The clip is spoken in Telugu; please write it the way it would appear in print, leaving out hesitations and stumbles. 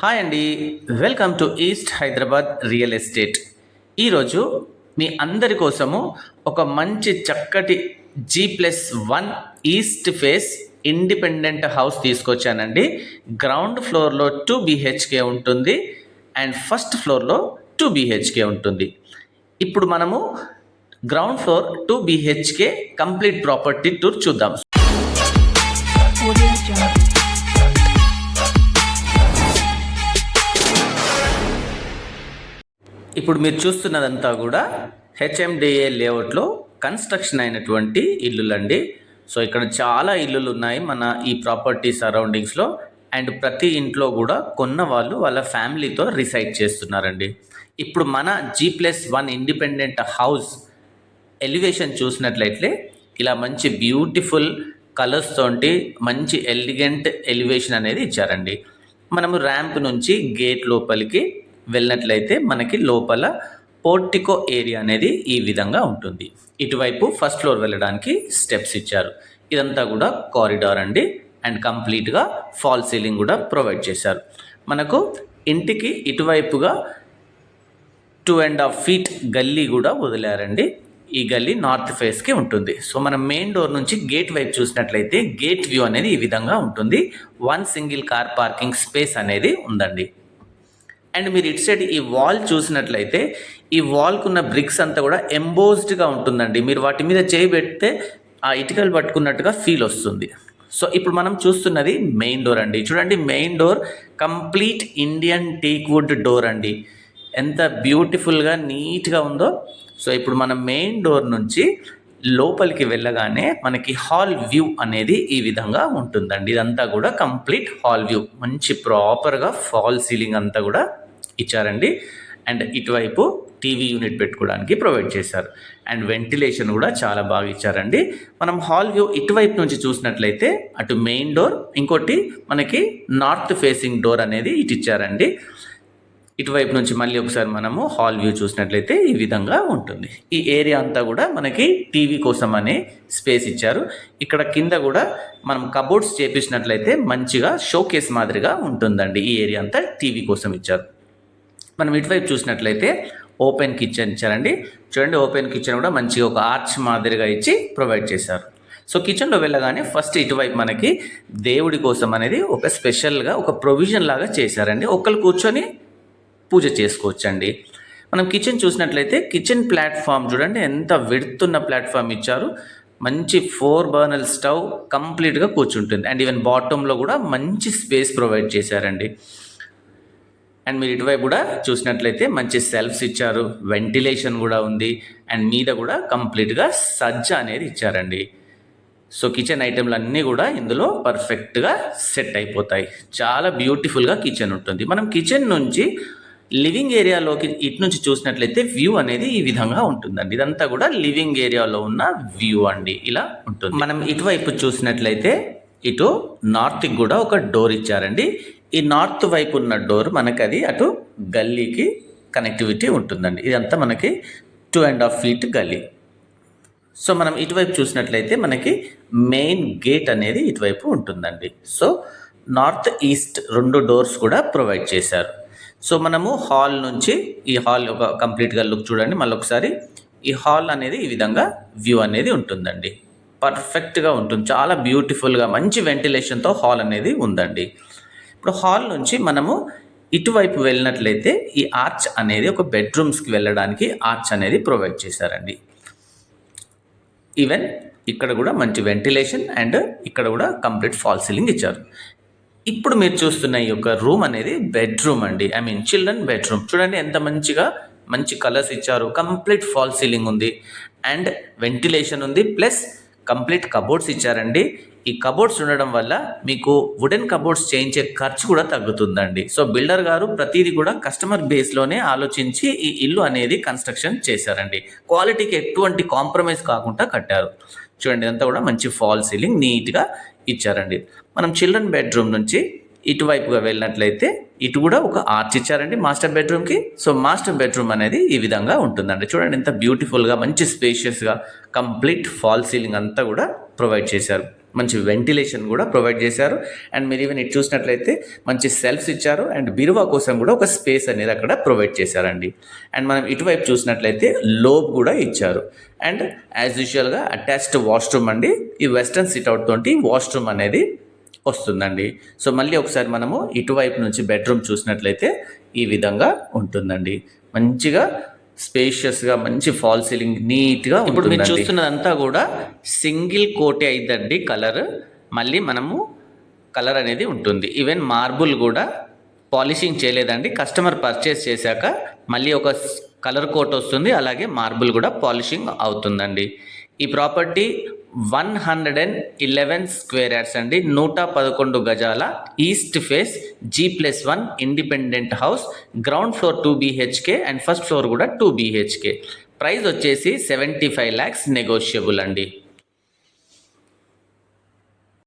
హాయ్ అండి. Welcome to east Hyderabad real estate. ఈరోజు మీ అందరి కోసము ఒక మంచి చక్కటి G+1 east face independent house తీసుకొచ్చానండి. గ్రౌండ్ ఫ్లోర్లో 2 BHK ఉంటుంది అండ్ ఫస్ట్ ఫ్లోర్లో 2 BHK ఉంటుంది. ఇప్పుడు మనము ground floor 2 BHK complete property tour చూద్దాం. ఇప్పుడు మీరు చూస్తున్నదంతా కూడా HMDA లేఅవుట్లో కన్స్ట్రక్షన్ అయినటువంటి ఇల్లులండి. సో ఇక్కడ చాలా ఇల్లులు ఉన్నాయి మన ఈ ప్రాపర్టీ సరౌండింగ్స్లో. అండ్ ప్రతి ఇంట్లో కూడా కొన్న వాళ్ళు వాళ్ళ ఫ్యామిలీతో రిసైడ్ చేస్తున్నారండి. ఇప్పుడు మన G+1 ఇండిపెండెంట్ హౌస్ ఎలివేషన్ చూసినట్లయితే ఇలా మంచి బ్యూటిఫుల్ కలర్స్ తోటి మంచి ఎలిగెంట్ ఎలివేషన్ అనేది ఇచ్చారండి. మనము ర్యాంప్ నుంచి గేట్ లోపలికి వెళ్ళినట్లయితే మనకి లోపల పోర్టికో ఏరియా అనేది ఈ విధంగా ఉంటుంది. ఇటువైపు ఫస్ట్ ఫ్లోర్ వెళ్ళడానికి స్టెప్స్ ఇచ్చారు. ఇదంతా కూడా కారిడార్ అండి. అండ్ కంప్లీట్గా ఫాల్ సీలింగ్ కూడా ప్రొవైడ్ చేశారు. మనకు ఇంటికి ఇటువైపుగా 2.5 feet గల్లీ కూడా వదిలారండి. ఈ గల్లీ నార్త్ ఫేస్కి ఉంటుంది. సో మనం మెయిన్ డోర్ నుంచి గేట్ వైపు చూసినట్లయితే గేట్ వ్యూ అనేది ఈ విధంగా ఉంటుంది. 1 single car పార్కింగ్ స్పేస్ అనేది ఉందండి. అండ్ మీరు ఇటు సైడ్ ఈ వాల్ చూసినట్లయితే ఈ వాల్కు ఉన్న బ్రిక్స్ అంతా కూడా ఎంబోస్డ్గా ఉంటుందండి. మీరు వాటి మీద చేయి పెడితే ఆ ఇటుకలు పట్టుకున్నట్టుగా ఫీల్ వస్తుంది. సో ఇప్పుడు మనం చూస్తున్నది మెయిన్ డోర్ అండి. చూడండి, main door complete Indian teak wood door అండి. ఎంత బ్యూటిఫుల్గా నీట్గా ఉందో. సో ఇప్పుడు మనం మెయిన్ డోర్ నుంచి లోపలికి వెళ్ళగానే మనకి హాల్ వ్యూ అనేది ఈ విధంగా ఉంటుందండి. ఇదంతా కూడా కంప్లీట్ హాల్ వ్యూ. మంచి ప్రాపర్గా ఫాల్ సీలింగ్ అంతా కూడా ఇచ్చారండి. అండ్ ఇటువైపు టీవీ యూనిట్ పెట్టుకోవడానికి ప్రొవైడ్ చేశారు. అండ్ వెంటిలేషన్ కూడా చాలా బాగా ఇచ్చారండి. మనం హాల్ వ్యూ ఇటువైపు నుంచి చూసినట్లయితే అటు మెయిన్ డోర్, ఇంకోటి మనకి నార్త్ ఫేసింగ్ డోర్ అనేది ఇటు ఇచ్చారండి. ఇటువైపు నుంచి మళ్ళీ ఒకసారి మనము హాల్ వ్యూ చూసినట్లయితే ఈ విధంగా ఉంటుంది. ఈ ఏరియా అంతా కూడా మనకి టీవీ కోసం అనే స్పేస్ ఇచ్చారు. ఇక్కడ కింద కూడా మనం కబోర్డ్స్ చేపించినట్లయితే మంచిగా షోకేస్ మాదిరిగా ఉంటుందండి. ఈ ఏరియా అంతా టీవీ కోసం ఇచ్చారు. మనం ఇటువైపు చూసినట్లయితే ఓపెన్ కిచెన్ ఇచ్చారండి. చూడండి, ఓపెన్ కిచెన్ కూడా మంచిగా ఒక ఆర్చ్ మాదిరిగా ఇచ్చి ప్రొవైడ్ చేశారు. సో కిచెన్లో వెళ్ళగానే ఫస్ట్ ఇటువైపు మనకి దేవుడి కోసం అనేది ఒక స్పెషల్గా ఒక ప్రొవిజన్ లాగా చేశారండి. ఒకళ్ళు కూర్చొని పూజ చేసుకోవచ్చండి. మనం కిచెన్ చూసినట్లయితే కిచెన్ ప్లాట్ఫామ్ చూడండి, ఎంత వెడుతున్న ప్లాట్ఫామ్ ఇచ్చారు. మంచి 4 burner స్టవ్ కంప్లీట్గా కూర్చుంటుంది. అండ్ ఈవెన్ బాటంలో కూడా మంచి స్పేస్ ప్రొవైడ్ చేశారండి. అండ్ మీరు ఇటువైపు కూడా చూసినట్లయితే మంచి సెల్ఫ్స్ ఇచ్చారు, వెంటిలేషన్ కూడా ఉంది. అండ్ మీద కూడా కంప్లీట్గా సజ్జ అనేది ఇచ్చారండి. సో కిచెన్ ఐటెంలు అన్నీ కూడా ఇందులో పర్ఫెక్ట్గా సెట్ అయిపోతాయి. చాలా బ్యూటిఫుల్గా కిచెన్ ఉంటుంది. మనం కిచెన్ నుంచి లివింగ్ ఏరియాలోకి ఇటు నుంచి చూసినట్లయితే వ్యూ అనేది ఈ విధంగా ఉంటుందండి. ఇదంతా కూడా లివింగ్ ఏరియాలో ఉన్న వ్యూ అండి. ఇలా ఉంటుంది. మనం ఇటువైపు చూసినట్లయితే ఇటు నార్త్కి కూడా ఒక డోర్ ఇచ్చారండి. ఈ నార్త్ వైపు ఉన్న డోర్ మనకి అది అటు గల్లీకి కనెక్టివిటీ ఉంటుందండి. ఇదంతా మనకి 2.5 feet గల్లీ. సో మనం ఇటువైపు చూసినట్లయితే మనకి మెయిన్ గేట్ అనేది ఇటువైపు ఉంటుందండి. సో నార్త్ ఈస్ట్ 2 doors కూడా ప్రొవైడ్ చేశారు. సో మనము హాల్ నుంచి ఈ హాల్ ఒక కంప్లీట్గా లుక్ చూడండి. మళ్ళీ ఒకసారి ఈ హాల్ అనేది ఈ విధంగా వ్యూ అనేది ఉంటుందండి. పర్ఫెక్ట్గా ఉంటుంది. చాలా బ్యూటిఫుల్గా మంచి వెంటిలేషన్తో హాల్ అనేది ఉందండి. ఇప్పుడు హాల్ నుంచి మనము ఇటువైపు వెళ్ళినట్లయితే ఈ ఆర్చ్ అనేది ఒక బెడ్రూమ్స్కి వెళ్ళడానికి ఆర్చ్ అనేది ప్రొవైడ్ చేశారండి. ఈవెన్ ఇక్కడ కూడా మంచి వెంటిలేషన్ అండ్ ఇక్కడ కూడా కంప్లీట్ ఫాల్ సీలింగ్ ఇచ్చారు. ఇప్పుడు మీరు చూస్తున్న ఈ యొక్క రూమ్ అనేది బెడ్రూమ్ అండి. Children bedroom. చూడండి ఎంత మంచిగా మంచి కలర్స్ ఇచ్చారు. కంప్లీట్ ఫాల్ సీలింగ్ ఉంది అండ్ వెంటిలేషన్ ఉంది. ప్లస్ కంప్లీట్ కబోర్డ్స్ ఇచ్చారండి. ఈ కబోర్డ్స్ ఉండడం వల్ల మీకు వుడెన్ కబోర్డ్స్ చేయించే ఖర్చు కూడా తగ్గుతుందండి. సో బిల్డర్ గారు ప్రతిదీ కూడా కస్టమర్ బేస్లోనే ఆలోచించి ఈ ఇల్లు అనేది కన్స్ట్రక్షన్ చేశారండి. క్వాలిటీకి ఎటువంటి కాంప్రమైజ్ కాకుండా కట్టారు. చూడండి, ఇదంతా కూడా మంచి ఫాల్ సీలింగ్ నీట్గా ఇచ్చారండి. మనం చిల్డ్రన్ బెడ్రూమ్ నుంచి ఇటువైపుగా వెళ్ళినట్లయితే ఇటు కూడా ఒక ఆర్చ్ ఇచ్చారండి మాస్టర్ బెడ్రూమ్కి. సో మాస్టర్ బెడ్రూమ్ అనేది ఈ విధంగా ఉంటుందండి. చూడండి ఎంత బ్యూటిఫుల్గా మంచి స్పేషియస్గా కంప్లీట్ ఫాల్ సీలింగ్ అంతా కూడా ప్రొవైడ్ చేశారు. మంచి వెంటిలేషన్ కూడా ప్రొవైడ్ చేశారు. అండ్ మీరు ఈవెన్ ఇటు చూసినట్లయితే మంచి సెల్ఫ్స్ ఇచ్చారు అండ్ బీరువా కోసం కూడా ఒక స్పేస్ అనేది అక్కడ ప్రొవైడ్ చేశారండి. అండ్ మనం ఇటువైపు చూసినట్లయితే లోబ్ కూడా ఇచ్చారు. అండ్ యాజ్ యూజువల్గా అటాచ్డ్ వాష్రూమ్ అండి. ఈ వెస్టర్న్ సిట్అవుట్ తోటి వాష్రూమ్ అనేది వస్తుందండి. సో మళ్ళీ ఒకసారి మనము ఇటువైపు నుంచి బెడ్రూమ్ చూసినట్లయితే ఈ విధంగా ఉంటుందండి. మంచిగా స్పేషియస్గా మంచి ఫాల్ సీలింగ్ నీట్గా ఇప్పుడు మీరు చూస్తున్నదంతా కూడా సింగిల్ కోటే అయిద్దండి కలర్. మళ్ళీ మనము కలర్ అనేది ఉంటుంది. ఈవెన్ మార్బుల్ కూడా పాలిషింగ్ చేయలేదండి. కస్టమర్ పర్చేస్ చేశాక మళ్ళీ ఒక కలర్ కోట్ వస్తుంది, అలాగే మార్బుల్ కూడా పాలిషింగ్ అవుతుందండి. ఈ ప్రాపర్టీ 111 స్క్వేర్ యార్డ్స్ అండి. 111 గజాల east face G+1 independent house. Ground floor 2 BHK and first floor కూడా 2 BHK. ప్రైస్ వచ్చేసి 75 lakhs నెగోషియబుల్ అండి.